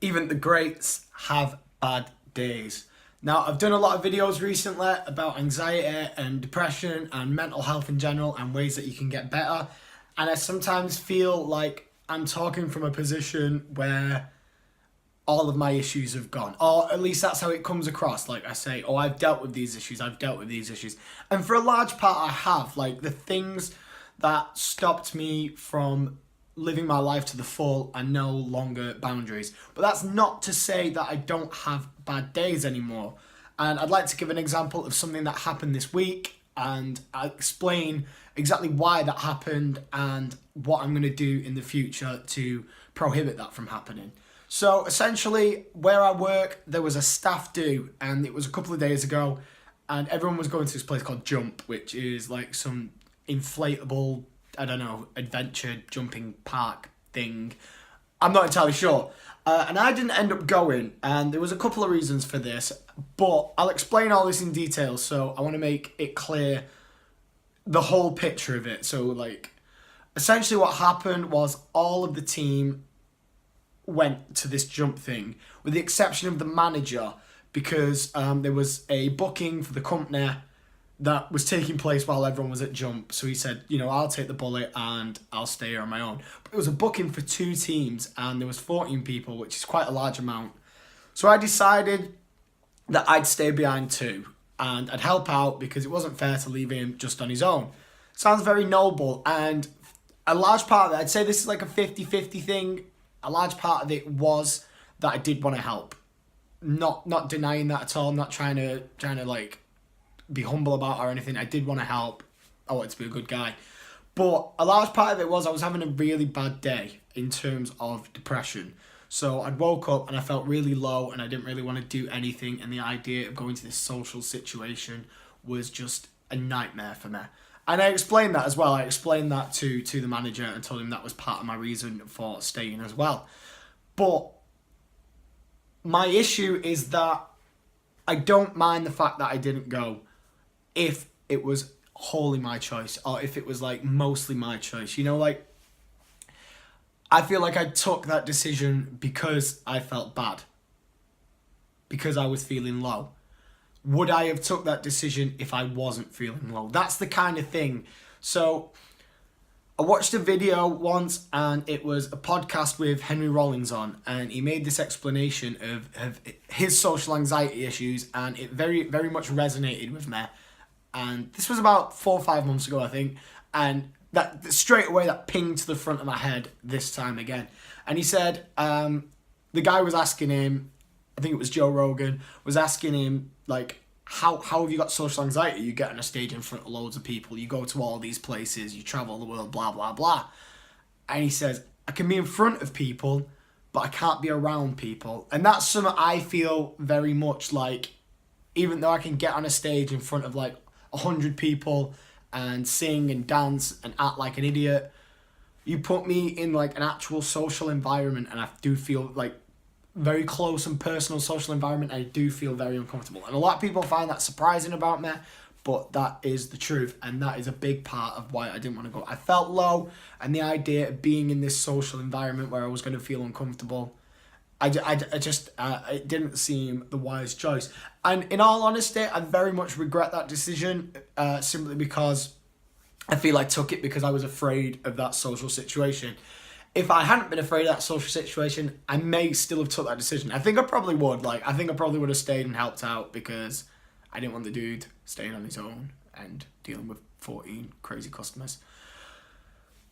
Even the greats have bad days. Now, I've done a lot of videos recently about anxiety and depression and mental health in general and ways that you can get better. And I sometimes feel like I'm talking from a position where all of my issues have gone. Or at least that's how it comes across. Like I say, oh, I've dealt with these issues, I've dealt with these issues. And for a large part, I have. Like the things that stopped me from living my life to the full are no longer boundaries. But that's not to say that I don't have bad days anymore. And I'd like to give an example of something that happened this week, and I'll explain exactly why that happened and what I'm going to do in the future to prohibit that from happening. So essentially, where I work, there was a staff do, and it was a couple of days ago, and everyone was going to this place called Jump, which is like some inflatable, I don't know, adventure jumping park thing. I'm not entirely sure. And I didn't end up going, and there was a couple of reasons for this, but I'll explain all this in detail, so I want to make it clear the whole picture of it. So, like, essentially what happened was all of the team went to this jump thing, with the exception of the manager, because there was a booking for the company that was taking place while everyone was at jump. So he said, I'll take the bullet and I'll stay here on my own. But it was a booking for 2 teams and there was 14 people, which is quite a large amount. So I decided that I'd stay behind too and I'd help out because it wasn't fair to leave him just on his own. Sounds very noble, and a large part of it, I'd say this is like a 50-50 thing. A large part of it was that I did want to help. Not denying that at all. I'm not trying to like be humble about it or anything. I did want to help. I wanted to be a good guy. But a large part of it was I was having a really bad day in terms of depression. So I'd woke up and I felt really low and I didn't really want to do anything, and the idea of going to this social situation was just a nightmare for me. And I explained that as well. I explained that to the manager and told him that was part of my reason for staying as well. But my issue is that I don't mind the fact that I didn't go if it was wholly my choice, or if it was like mostly my choice. Like, I feel like I took that decision because I felt bad, because I was feeling low. Would I have took that decision if I wasn't feeling low? That's the kind of thing. So I watched a video once, and it was a podcast with Henry Rollins on, and he made this explanation of his social anxiety issues, and it very, very much resonated with me. And this was about 4 or 5 months ago, I think, and that straight away that pinged to the front of my head this time again. And he said, the guy was asking him, I think it was Joe Rogan, was asking him, like, how have you got social anxiety? You get on a stage in front of loads of people, you go to all these places, you travel the world, blah, blah, blah. And he says, I can be in front of people, but I can't be around people. And that's something I feel very much like, even though I can get on a stage in front of like 100 people and sing and dance and act like an idiot, you put me in like an actual social environment and I do feel like very close and personal social environment, I do feel very uncomfortable. And a lot of people find that surprising about me, but that is the truth, and that is a big part of why I didn't want to go. I felt low, and the idea of being in this social environment where I was going to feel uncomfortable, it didn't seem the wise choice. And in all honesty, I very much regret that decision, simply because I feel I took it because I was afraid of that social situation. If I hadn't been afraid of that social situation, I may still have took that decision. I think I probably would. I think I probably would have stayed and helped out because I didn't want the dude staying on his own and dealing with 14 crazy customers.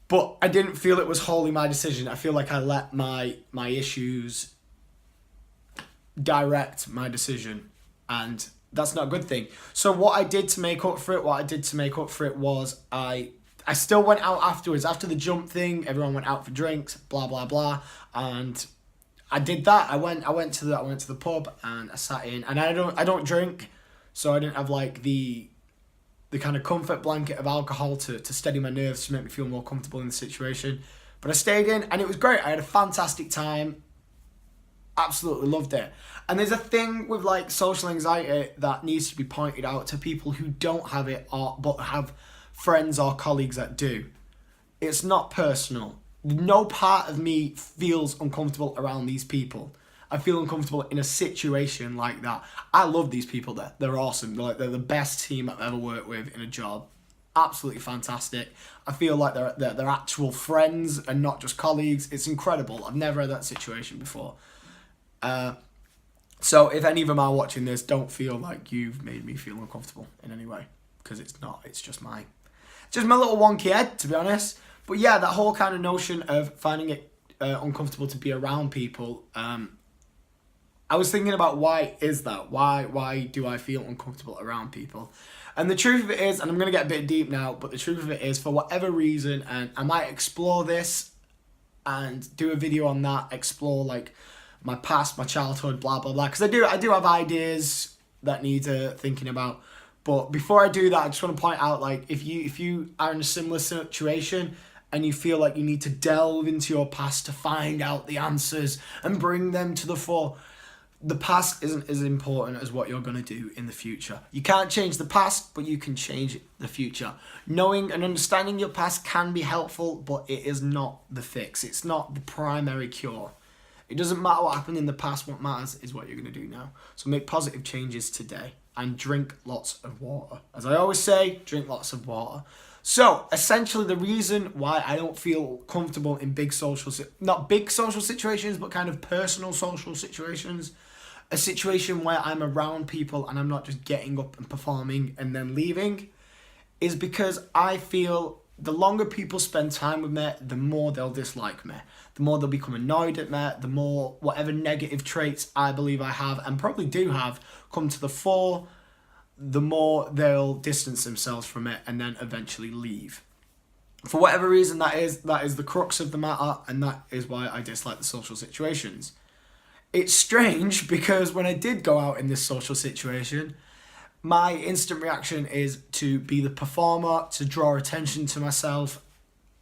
But I didn't feel it was wholly my decision. I feel like I let my issues direct my decision, and that's not a good thing. So what I did to make up for it was I still went out afterwards. After the jump thing, everyone went out for drinks, blah blah blah, and I did that. I went to the pub and I sat in, and I don't drink, so I didn't have like the kind of comfort blanket of alcohol to steady my nerves, to make me feel more comfortable in the situation. But I stayed in and it was great. I had a fantastic time. Absolutely loved it. And there's a thing with like social anxiety that needs to be pointed out to people who don't have it but have friends or colleagues that do. It's not personal. No part of me feels uncomfortable around these people. I feel uncomfortable in a situation like that. I love these people there. They're awesome. They're the best team I've ever worked with in a job. Absolutely fantastic. I feel like they're actual friends and not just colleagues. It's incredible. I've never had that situation before. So if any of them are watching this, don't feel like you've made me feel uncomfortable in any way, because it's not. It's just my little wonky head, to be honest. But yeah, that whole kind of notion of finding it uncomfortable to be around people. I was thinking about why is that? Why do I feel uncomfortable around people? And the truth of it is, and I'm going to get a bit deep now, but the truth of it is, for whatever reason, and I might explore this and do a video on that, explore like my past, my childhood, blah, blah, blah. Because I do have ideas that need thinking about. But before I do that, I just want to point out, like, if you are in a similar situation and you feel like you need to delve into your past to find out the answers and bring them to the fore, the past isn't as important as what you're going to do in the future. You can't change the past, but you can change the future. Knowing and understanding your past can be helpful, but it is not the fix. It's not the primary cure. It doesn't matter what happened in the past. What matters is what you're going to do now. So make positive changes today and drink lots of water. As I always say, drink lots of water. So essentially the reason why I don't feel comfortable in not big social situations, but kind of personal social situations, a situation where I'm around people and I'm not just getting up and performing and then leaving, is because I feel the longer people spend time with me, the more they'll dislike me, the more they'll become annoyed at me, the more whatever negative traits I believe I have and probably do have come to the fore, the more they'll distance themselves from it and then eventually leave. For whatever reason that is the crux of the matter, and that is why I dislike the social situations. It's strange because when I did go out in this social situation, my instant reaction is to be the performer, to draw attention to myself.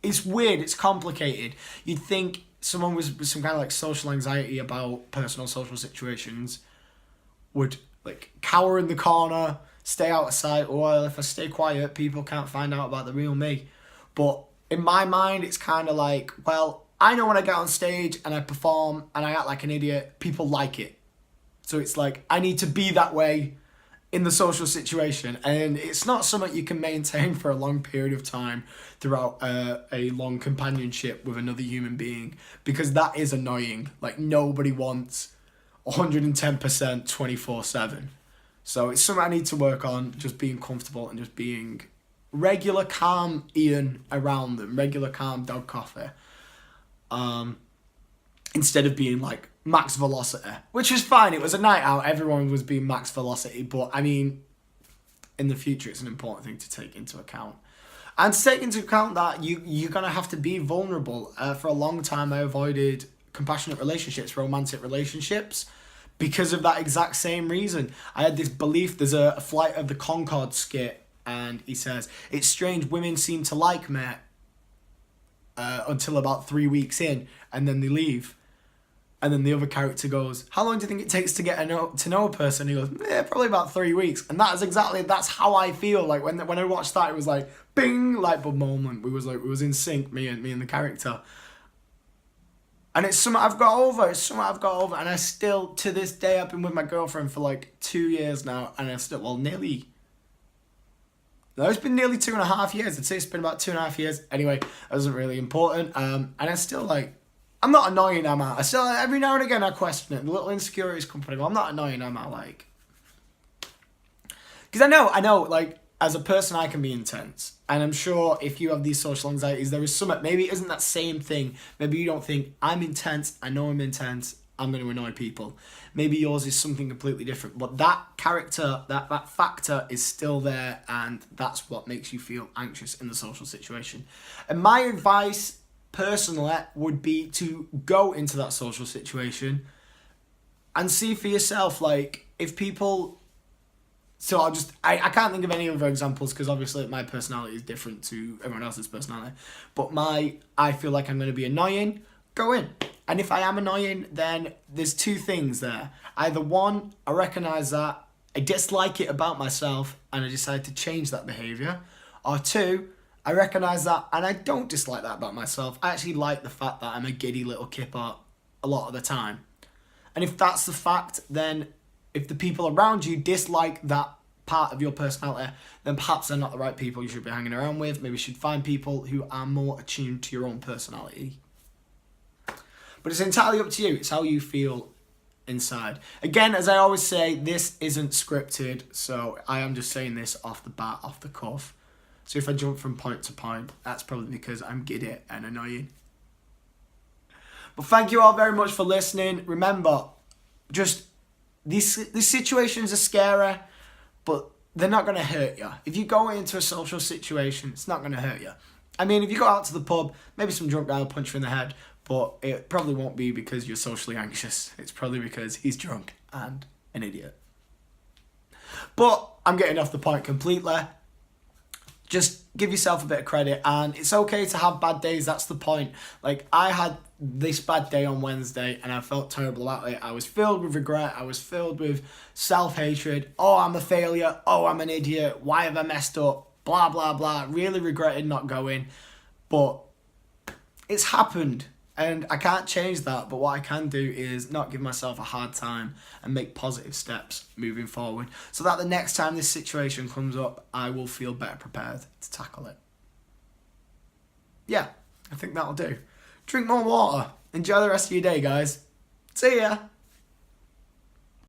It's weird, it's complicated. You'd think someone with some kind of like social anxiety about personal social situations would like cower in the corner, stay out of sight, or well, if I stay quiet, people can't find out about the real me. But in my mind, it's kind of like, well, I know when I get on stage and I perform and I act like an idiot, people like it. So it's like, I need to be that way in the social situation. And it's not something you can maintain for a long period of time throughout a long companionship with another human being, because that is annoying. Like, nobody wants 110% 24/7. So it's something I need to work on, just being comfortable and just being regular, calm Ian around them, regular, calm dog coffee. Instead of being like max velocity, which was fine. It was a night out. Everyone was being max velocity. But I mean, in the future, it's an important thing to take into account. And to take into account that you're going to have to be vulnerable. For a long time, I avoided compassionate relationships, romantic relationships, because of that exact same reason. I had this belief, there's a Flight of the Conchords skit, and he says, it's strange, women seem to like me until about 3 weeks in, and then they leave. And then the other character goes, how long do you think it takes to get to know a person? He goes, probably about 3 weeks. And that's how I feel. Like when I watched that, it was like, bing, light bulb moment. We was in sync, me and the character. And it's something I've got over. And I still, to this day, I've been with my girlfriend for like 2 years now. And I still, it's been nearly 2.5 years. I'd say it's been about 2.5 years. Anyway, that wasn't really important. And I still like, I'm not annoying, am I? I still, every now and again, I question it. The little insecurities come from it. I'm not annoying, am I? Like, because I know, like, as a person, I can be intense. And I'm sure if you have these social anxieties, there is something, maybe it isn't that same thing. Maybe you don't think, I'm intense, I know I'm intense, I'm going to annoy people. Maybe yours is something completely different. But that character, that factor is still there, and that's what makes you feel anxious in the social situation. And my advice, personally, would be to go into that social situation and see for yourself, like, if people... So I can't think of any other examples because obviously my personality is different to everyone else's personality. But I feel like I'm going to be annoying, go in. And if I am annoying, then there's two things there. Either one, I recognise that, I dislike it about myself and I decide to change that behaviour. Or two, I recognise that and I don't dislike that about myself. I actually like the fact that I'm a giddy little kipper a lot of the time. And if that's the fact, then if the people around you dislike that part of your personality, then perhaps they're not the right people you should be hanging around with. Maybe you should find people who are more attuned to your own personality. But it's entirely up to you. It's how you feel inside. Again, as I always say, this isn't scripted, so I am just saying this off the bat, off the cuff. So if I jump from point to point, that's probably because I'm giddy and annoying. But thank you all very much for listening. Remember, just these situations are scary, but they're not going to hurt you. If you go into a social situation, it's not going to hurt you. I mean, if you go out to the pub, maybe some drunk guy will punch you in the head, but it probably won't be because you're socially anxious. It's probably because he's drunk and an idiot. But I'm getting off the point completely. Just give yourself a bit of credit, and it's okay to have bad days. That's the point. Like, I had this bad day on Wednesday and I felt terrible about it. I was filled with regret. I was filled with self-hatred. Oh, I'm a failure. Oh, I'm an idiot. Why have I messed up? Blah, blah, blah. Really regretted not going. But it's happened and I can't change that. But what I can do is not give myself a hard time and make positive steps moving forward, so that the next time this situation comes up, I will feel better prepared to tackle it. Yeah, I think that'll do. Drink more water. Enjoy the rest of your day, guys. See ya.